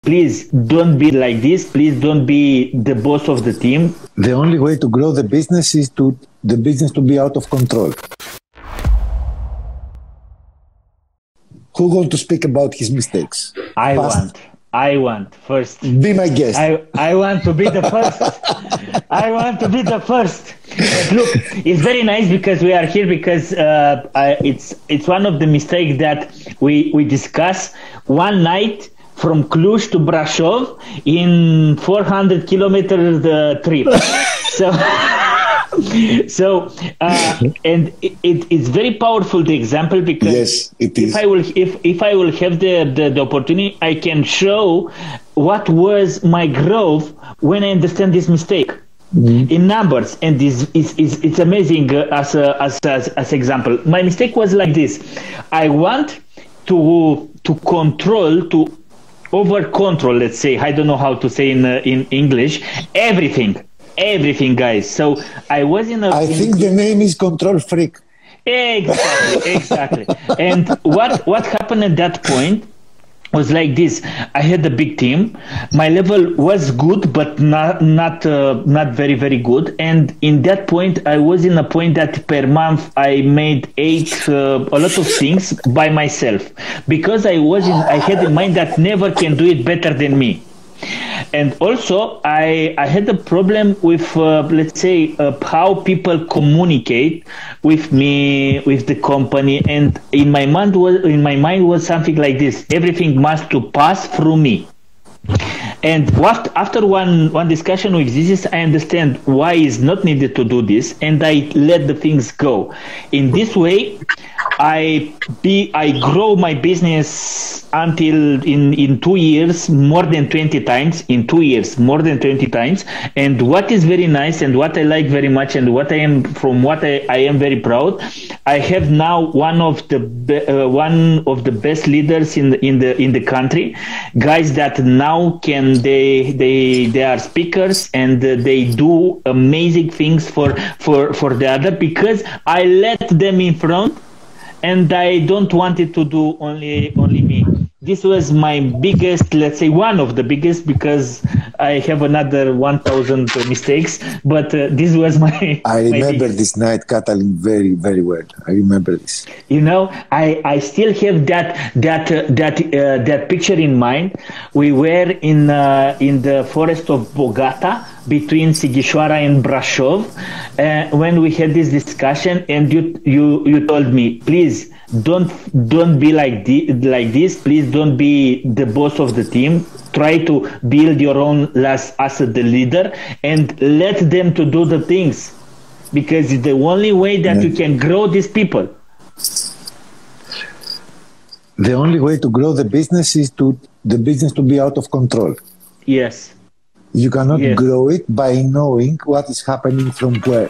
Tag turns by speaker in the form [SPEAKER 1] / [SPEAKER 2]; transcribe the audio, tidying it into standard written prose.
[SPEAKER 1] please don't be like this. Please don't be the boss of the team.
[SPEAKER 2] The only way to grow the business is the business to be out of control. Who going to speak about his mistakes?
[SPEAKER 1] I want first.
[SPEAKER 2] Be my guest.
[SPEAKER 1] I want to be the first. I want to be the first. But look, it's very nice because we are here because it's one of the mistakes that we discuss one night from Cluj to Brasov in 400 kilometers trip. And it's very powerful, the example, because
[SPEAKER 2] yes, it is.
[SPEAKER 1] If I will have the opportunity, I can show what was my growth when I understand this mistake in numbers, and it's amazing as example. My mistake was like this: I want to control, to over control. Let's say, I don't know how to say in English, everything, guys. So I was I
[SPEAKER 2] think the name is Control Freak.
[SPEAKER 1] Exactly. And what happened at that point was like this: I had a big team. My level was good, but not very, very good. And in that point, I was in a point that per month I made a lot of things by myself, because I had in mind that never can do it better than me. And also, I had a problem with, let's say, how people communicate with me, with the company. And in my mind was something like this: everything must to pass through me. And after one discussion with this, I understand why it's not needed to do this, and I let the things go. In this way, I grow my business until in 2 years more than 20 times. In 2 years, more than 20 times. And what is very nice, and what I like very much, and what I am very proud, I have now one of the best leaders in the country, guys that now they are speakers, and they do amazing things for the other, because I let them in front, and I don't want it to do only me. This was my biggest, let's say, one of the biggest, because I have another 1,000 mistakes, but this was my.
[SPEAKER 2] I remember this night, Catalin, very, very well. I remember this.
[SPEAKER 1] You know, I still have that picture in mind. We were in the forest of Bogata, between Sighișoara and Brasov, when we had this discussion, and you told me, please don't be like this. Please don't be the boss of the team. Try to build your own as the leader, and let them to do the things, because it's the only way that you can grow these people.
[SPEAKER 2] The only way to grow the business is the business to be out of control.
[SPEAKER 1] Yes.
[SPEAKER 2] You cannot grow it by knowing what is happening from where.